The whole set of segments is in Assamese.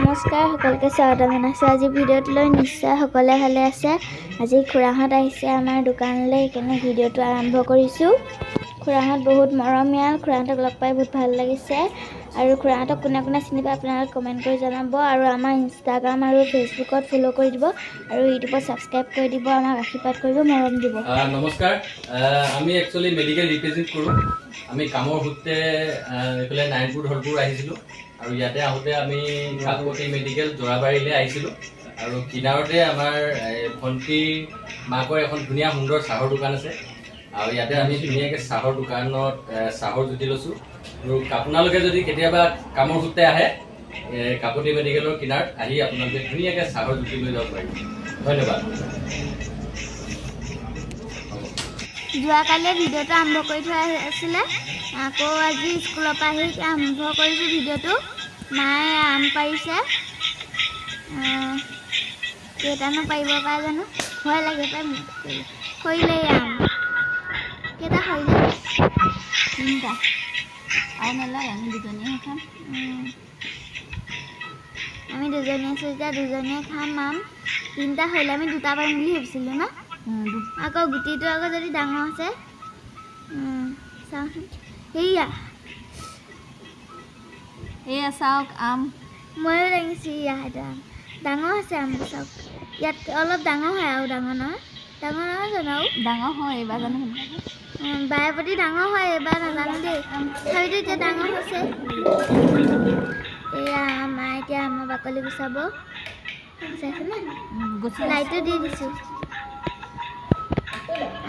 নমস্কাৰ সকলোকে স্বাগতম জনাইছোঁ। আজি ভিডিঅ'টোলৈ নিশ্চয় সকলোৱে ভালে আছে। আজি খুৰাহঁত আহিছে আমাৰ দোকানলৈ, সেইকাৰণে ভিডিঅ'টো আৰম্ভ কৰিছোঁ। খুৰাহঁত বহুত মৰমীয়াল, খুৰাহঁতক লগ পাই বহুত ভাল লাগিছে। আৰু খুৰাহঁতক কোনে কোনে চিনি পায় আপোনালোকে কমেণ্ট কৰি জনাব। আৰু আমাৰ ইনষ্টাগ্ৰাম আৰু ফেচবুকত ফ'ল' কৰি দিব, আৰু ইউটিউবত ছাবস্ক্ৰাইব কৰি দিব, আমাক আশীৰ্বাদ কৰিব, মৰম দিব। নমস্কাৰ। আমি একচুৱেলি মেডিকেল ৰিপ্ৰেজেণ্ট কৰোঁ। আমি কামৰ সূত্ৰে এইফালে নাৰায়ণপুৰ ধলপুৰ আহিছিলোঁ, আৰু ইয়াতে আহোঁতে আমি কাকতি মেডিকেল জৰাবাৰীলৈ আহিছিলোঁ। আৰু কিনাৰতে আমাৰ ভণ্টি মাকৰ এখন ধুনীয়া সুন্দৰ চাহৰ দোকান আছে, আৰু ইয়াতে আমি ধুনীয়াকৈ চাহৰ দোকানত চাহৰ জুতি লৈছোঁ। আৰু আপোনালোকে যদি কেতিয়াবা কামৰ সূত্ৰে আহে কাকতি মেডিকেলৰ কিনাৰত আহি আপোনালোকে ধুনীয়াকৈ চাহৰ জুতি লৈ যাব পাৰিব। ধন্যবাদ। যোৱাকালিয়ে ভিডিঅ'টো আৰম্ভ কৰি থোৱা আছিলে, আকৌ আজি স্কুলৰ পৰা আহি আৰম্ভ কৰিছোঁ ভিডিঅ'টো। মায়ে আম পাৰিছে, কেইটানো পাৰিব পাৰে জানো, ভয় লাগে পাই মোক। সৰিলেই আম কেইটা সৰিলে? 3টা। আৰু নালাগে, আমি দুজনীয়ে খাম। আমি দুজনীয়ে আছোঁ, এতিয়া দুজনীয়ে খাম আম। 3টা সৰিলে, আমি 2টা পাৰিম বুলি ভাবিছিলোঁ ন। আকৌ গুটিটো আকৌ যদি ডাঙৰ আছে, চাওঁচোন। সেয়া চাওক আম, ময়ো লাগিছে। এটা আম ডাঙৰ আছে, আমটো চাওক। ইয়াত অলপ ডাঙৰ হয়, আৰু ডাঙৰ নহয় জানো? আৰু ডাঙৰ হয় এইবাৰ জানো, বাৰে প্ৰতি ডাঙৰ হয়, এইবাৰ নাজানো দেই। তথাপিতো এতিয়া ডাঙৰ হৈছে। এয়া আমাৰ এতিয়া আমৰ বাকলি গুচাব, চাইছেনে? লাইটো দি দিছোঁ,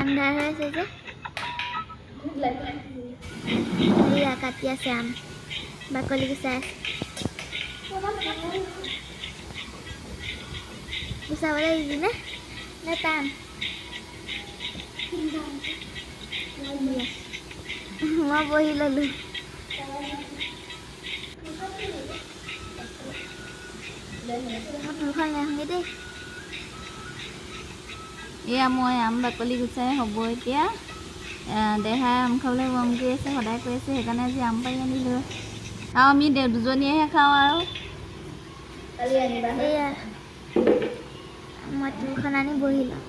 আন্ধাৰ হৈ আছে যে। এয়া কাটি আছে আম, বাকলি গুচাই আছে। গুচাবলৈ ইজি নে টান? মই বহি ল'লোঁ। মই তুলখন লৈ আহোঁগৈ দেই। এয়া মই আম বাকলি গুচাই হ'ব এতিয়া। দেহাই আম খাবলৈ মন কৰি আছে, সদায় কৈ আছে, সেইকাৰণে আজি আম পাৰি আনিলোঁ। আৰু আমি দুজনীয়েহে খাওঁ। আৰু এয়া মই তুলখন আনি বহি লওঁ।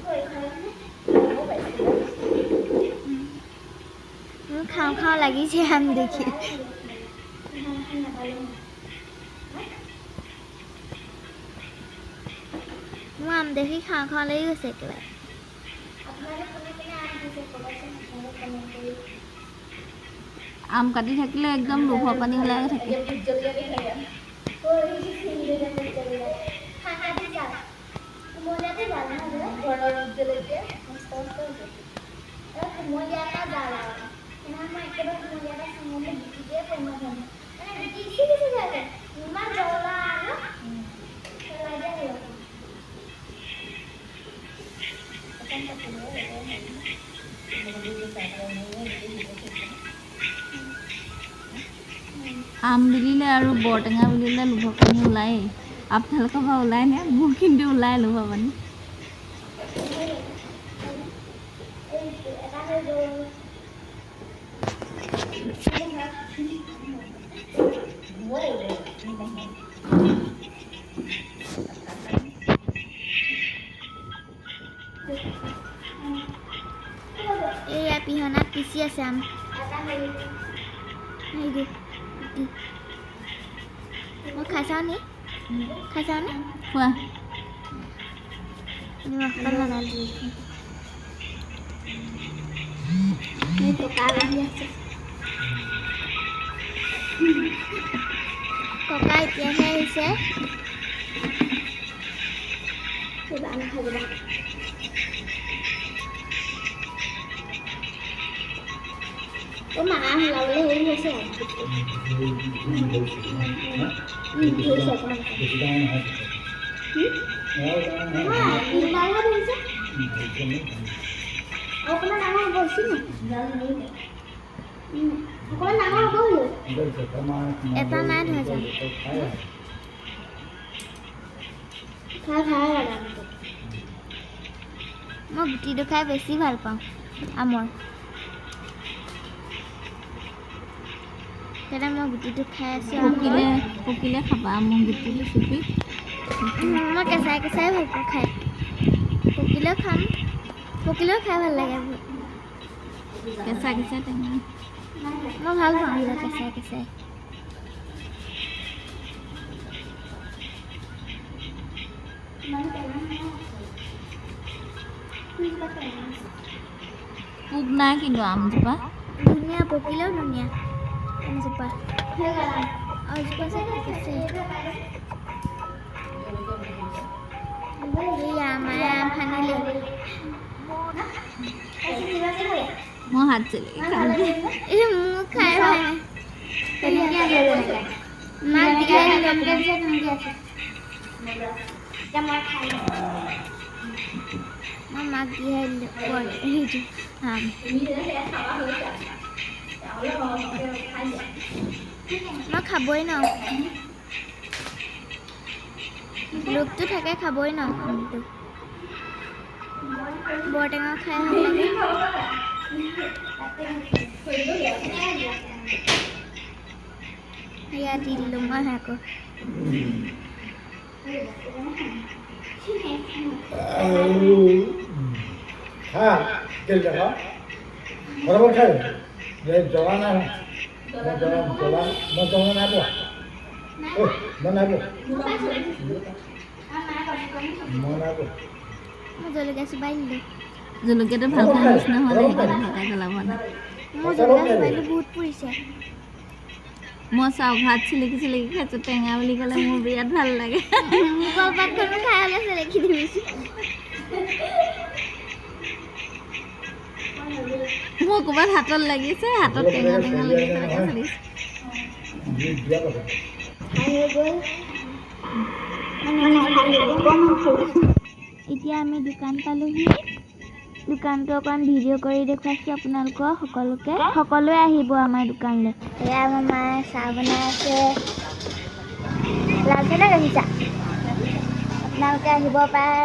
মোৰ খাওঁ খাওঁ লাগিছে আম দেখি। মোৰ আম দেখি খাওঁ খাওঁ লাগি গৈছে একেবাৰে। আম কাটি থাকিলে একদম লোভৰ পানী ওলাই থাকে। আম বুলিলে আৰু বৰটেঙা বুলিলে লোভৰ পানী ওলায়েই। আপোনালোকৰ পৰা ওলাই নে? মোৰ কিন্তু ওলাই লোভৰ পানী। এয়া পিহনাত পিচি আছে আম। মই খাই চাওঁ নি? খোৱা ককা এতিয়াহে আহিছে। মায়ে ওলাবলৈ হেৰি হৈছে এটা নাই ধৰা যায়। মই গুটিটো খাই বেছি ভাল পাওঁ আমৰ। সেইকাৰণে মই গুটিটো খাই আছোঁ পকিলে খাবা মোৰ গুটিটো চুপি মই কেঁচাই কেঁচাই ভাল পাওঁ খাই পকিলেও খাম পকিলেও খাই ভাল লাগে কেঁচা টেঙা মই ভাল পাওঁ কেঁচাই কেঁচাই পোক নাই কিন্তু আমজোপা ধুনীয়া পকিলেও ধুনীয়া আমজোপা আমজোপা চাগে আছে আমাৰ আম ভাঙিলে মই হাত চেলেকি খাম এই মোক খাই ভাল মাক দিয়াই মই মাক দিয়াই সেইটো আম মই খাবই ন লোভটো থাকে খাবই ন আমটো বৰটেঙা খাই ভাল লাগে ইয়াত দি দিলোঁ মই আকৌ তেল দেখা বরাবর খাই জলা না জলা নাই পোৱা মই নাই পোৱা মই জলকীয়া চোবাই দিলোঁ জলকীয়াটো ভালকৈ নিচিনা হ'লে সেইকাৰণে ভালকৈ জ্বলাব নাই মই জলকীয়া চোবাই দিলোঁ বহুত পৰিছে মই চাওঁ ভাত চিলিকি খাইছোঁ টেঙা বুলি ক'লে মোৰ বিৰাট ভাল লাগে কলপাতখনো খাই হ'লে চেলেকি দিছোঁ মোৰ ক'ৰবাত হাতত লাগিছে হাতত টেঙা লাগি তেনেকৈ চলিছে এতিয়া আমি দোকান পালোহি দোকানটো অকণ ভিডিঅ' কৰি দেখুৱাইছোঁ আপোনালোকক সকলোৱে আহিব আমাৰ দোকানলৈ এয়া আমাৰ মায়ে চাহ বনাই আছে লাল চাহ নে গাখীৰ চাহ আপোনালোকে আহিব পাৰে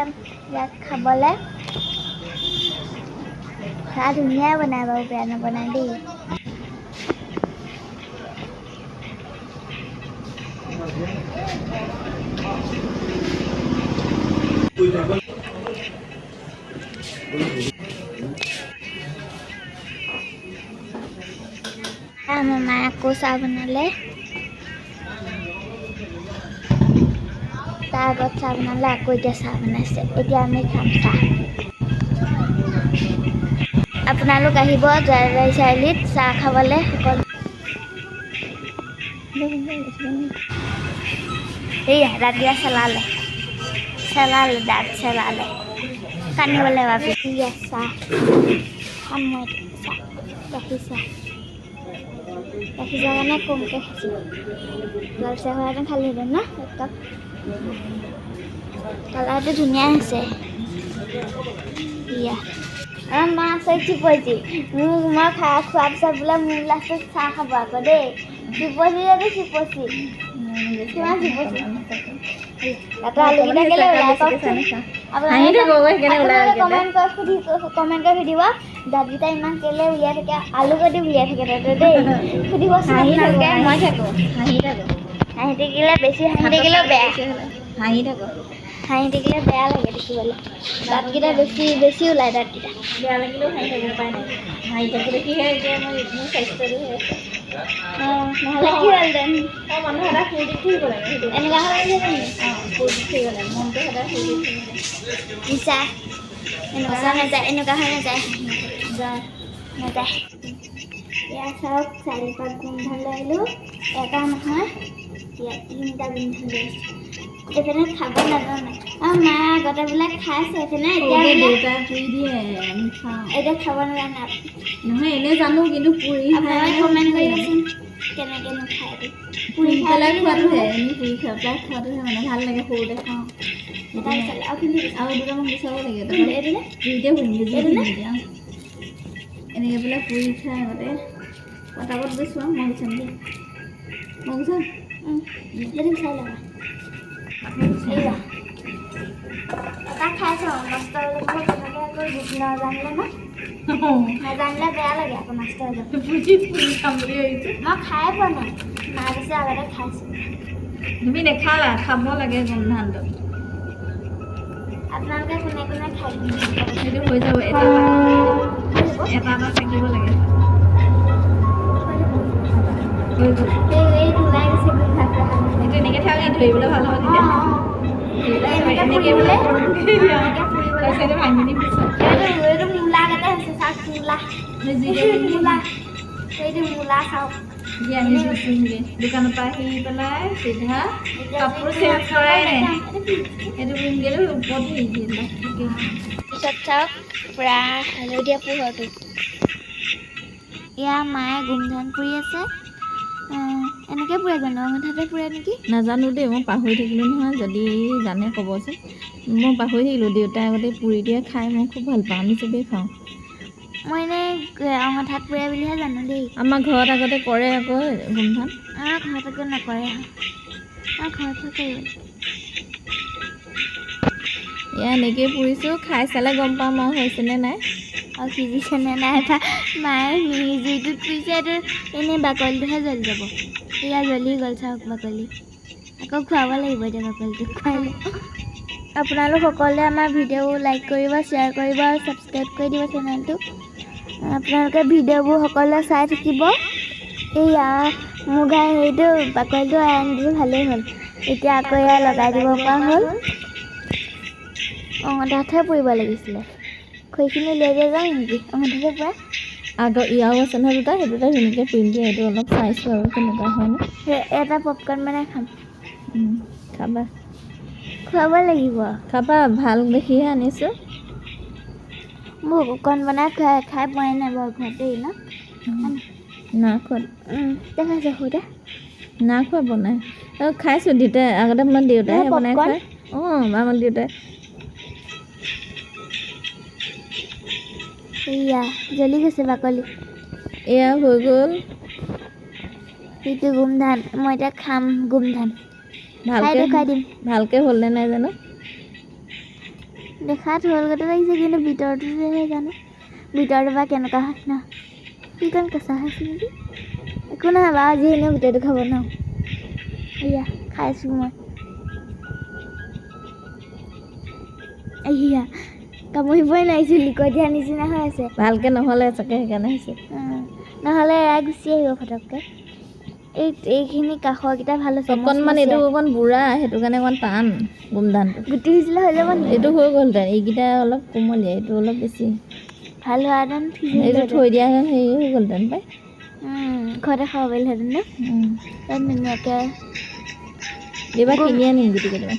ইয়াত খাবলৈ চাহ ধুনীয়াই বনাই বাৰু বেয়া নবনাই দেই আমাৰ মায়ে আকৌ চাহ বনালে তাৰ আগত চাহ বনালে আকৌ এতিয়া চাহ বনাইছে এতিয়া আমি খাম চাহ আপোনালোক আহিব জয়বাৰী চাৰিআলিত চাহ খাবলৈ সকলো এয়া দাঁতকেইটা চেলালে দাঁত চেলালে কান্দিবলৈ ভাবি এয়া চাহ খাম মই চাহ গাখীৰ চাহ কাৰণে কমকৈ খাইছোঁ লাল চাহ হোৱাহেঁতেন খালোহেঁতেন ন একদম কালাৰটো ধুনীয়া হৈছে ইয়া আমাৰ মা আছে চিপজি মই খোৱাৰ পিছত বোলে মোৰ লাষ্টত চাহ খাব আকৌ দেই চিপজি যদি চিপজি কিমান চিপজি তাতো আলুকেইটা কেলৈ ওলাই কওকচোন কমেণ্ট কৰি সুধিব দাঁতকেইটা ইমান কেলৈ উলিয়াই থাকে আলু কাটি উলিয়াই থাকে তাতে দেই সুধিবচোন আপোনালোকে মই থাকোঁ হাঁহি থাকিলে বেছি হাঁহি থাকিলেও বেয়া হাঁহি থাকিলে বেয়া লাগে দেখিবলৈ দাঁতকেইটা বেছি ওলায় দাঁতকেইটা বেয়া লাগিলেও হাঁহি থাকিব পাৰে নাই হাঁহি থাকিলে কি হয় এতিয়া মোৰ স্বাস্থ্যটো হৈ আছে নহ'লে কি হ'লহেঁতেন মানুহ সদায় ফূৰ্তি ফুৰিব লাগে সেইটো এনেকুৱা হ'লে ফূৰ্তি ফুৰিব লাগে মনটো সদায় ফূৰ্তি ফুৰিব লাগে নিচা এনেকুৱা নাযায় এনেকুৱা হৈ নাযায় নাযায় এয়া চাওক 4-5 গোন্ধ লৈ আহিলোঁ এটা নহয় ইয়াত 3টা গোন্ধ লৈ আহিছোঁ এইপিনে খাব নাজানে আৰু মায়ে আগতে বোলে খাইছে এইপিনে এতিয়া দেউতাই পুৰি দিয়ে আমি খাওঁ এতিয়া খাব নাজানে নহয় এনেই জানো কিন্তু পুৰি আপোনালোকে কমেণ্ট কৰিবচোন কেনেকৈনো খায় পুৰি পেলাই খোৱাটোহে এনেই পুৰি খাই পেলাই খোৱাটোহে মানে ভাল লাগে সৰুতে খাওঁ আৰু দুটামান গুচাব লাগে পুৰিতে পুৰিম এনেকৈ পেলাই পুৰি খাই আগতে পটাপট গৈছোঁ আৰু মই গুচাম দেই মই গুচাম চাই ল'বা এটা খাইছোঁ নষ্ট হ'লে বহুত কথাকে আকৌ নাজানিলে ন নাজানিলে বেয়া লাগে আকৌ নষ্ট হৈ যাব পুৰি খাম বুলি ভাবিছোঁ মই খাই পোৱা নাই মায়ে কৈছে আগতে খাইছোঁ তুমি নেখালা খাব লাগে গোমধানটো আপোনালোকে কোনে কোনে খাই সেইটো হৈ যাব এটা থাকিব লাগে হৈ গ'ল এই ওলাই গৈছে ভাত এইটো এনেকৈ থাকি ধৰিবলৈ ভাল হ'ব তেতিয়া এনেকৈ বোলে তাৰপিছতে ভাঙি দিম পিছত এইটো মূলা আগতে হৈছে চাওক মূলা মূলা সেইটো মূলা চাওক দি আহিছোঁ চিংগে দোকানৰ পৰা আহি পেলাই চিধা কাপোৰ চেঞ্জ কৰাই নাই এইটো পিন্ধিলে ওপৰত হেৰি দিলে পিছত চাওক পূৰা হালধীয়া পোহৰটো এয়া মায়ে গোমধান পুৰি আছে এনেকৈ পুৰে জানো অঙঠাতে পুৰে নেকি নাজানো দেই মই পাহৰি থাকিলোঁ নহয় যদি জানে ক'বচোন মই পাহৰি থাকিলোঁ দেউতাই আগতে পুৰি দিয়ে খাই মই খুব ভাল পাওঁ আমি চবেই খাওঁ মই এনেই অঙঠাত পুৰে বুলিহে জানো দেই আমাৰ ঘৰত আগতে কৰে আকৌ গোমধান আমাৰ ঘৰত একো নকৰে আমাৰ ঘৰতহে কৰিব এয়া এনেকৈয়ে পুৰিছোঁ খাই চালে গম পাম আৰু হৈছেনে নাই আৰু সিজিছেনে নাই বা মায়ে মিহি জুইটোত পুৰিছে এইটো এনেই বাকলিটোহে জ্বলি যাব এয়া জ্বলি গ'ল চাওক বাকলি আকৌ খুৱাব লাগিব এতিয়া বাকলিটো খুৱাই আপোনালোক সকলোৱে আমাৰ ভিডিঅ'বোৰ লাইক কৰিব শ্বেয়াৰ কৰিব আৰু ছাবস্ক্ৰাইব কৰি দিব চেনেলটো আপোনালোকে ভিডিঅ'বোৰ সকলোৱে চাই থাকিব এয়া মুগাৰ হেৰিটো বাকলিটো আনি দিলোঁ ভালেই হ'ল এতিয়া আকৌ এয়া লগাই দিব পৰা হ'ল অঙঠাতহে পুৰিব লাগিছিলে খৰিখিনি লৈ যাওঁ নেকি অঙঠাতে পুৰা আগৰ ইয়াও আছে নহয় দুটা সেই দুটা ধুনীয়াকৈ পুৰিম দিয়ে সেইটো অলপ চাইছোঁ আৰু কেনেকুৱা হয়নে এটা পপকৰ্ণ বনাই খাম খাবা খুৱাব লাগিব খাবা ভাল দেখিহে আনিছোঁ মোৰ পপকৰ্ণ বনাই খাই পোৱাই নাই বাৰু ঘৰতেই ন না খোৱা দেখাইছে সুধা না খোৱা বনাই খাইছোঁ দেউতাই আগতে আমাৰ দেউতাইহে বনাই খুৱাই আমাৰ দেউতাই এয়া জ্বলি গৈছে বাকলি এয়া হৈ গ'ল সেইটো গোমধান মই এতিয়া খাম গোমধান খাই দেখুৱাই দিম ভালকৈ হ'লনে নাই জানো দেখাত হ'ল গতে লাগিছে কিন্তু ভিতৰটোহে জানো ভিতৰটো বা কেনেকুৱা হয় ন সেইকণ কেঁচা হৈছে নেকি একো নহয় বাৰু আজি এনেও গোটেইটো খাব ন এয়া খাইছোঁ মই এয়া কামুৰিবই নোৱাৰিছোঁ লিকটীয়া নিচিনা হৈ আছে ভালকৈ নহ'লে চাগে সেইকাৰণে হৈছে নহ'লে এয়া গুচি আহিব ফটককৈ এইখিনি কাষৰকেইটা ভাল আছে অকণমান এইটো অকণ বুঢ়া সেইটো কাৰণে অকণ টান গোমধানটো গুটি সিজিলে হৈ যাব নেকি এইটো হৈ গ'লহেঁতেন এইকেইটা অলপ কোমলীয়া এইটো অলপ বেছি ভাল হোৱাহেঁতেন এইটো থৈ দিয়াহেঁতেন হেৰি হৈ গ'লহেঁতেন পাই ঘৰতে খাব পাৰিলোহেঁতেন ন ধুনীয়াকৈ এইবাৰ কিনি আনিম গুটি কেইটামান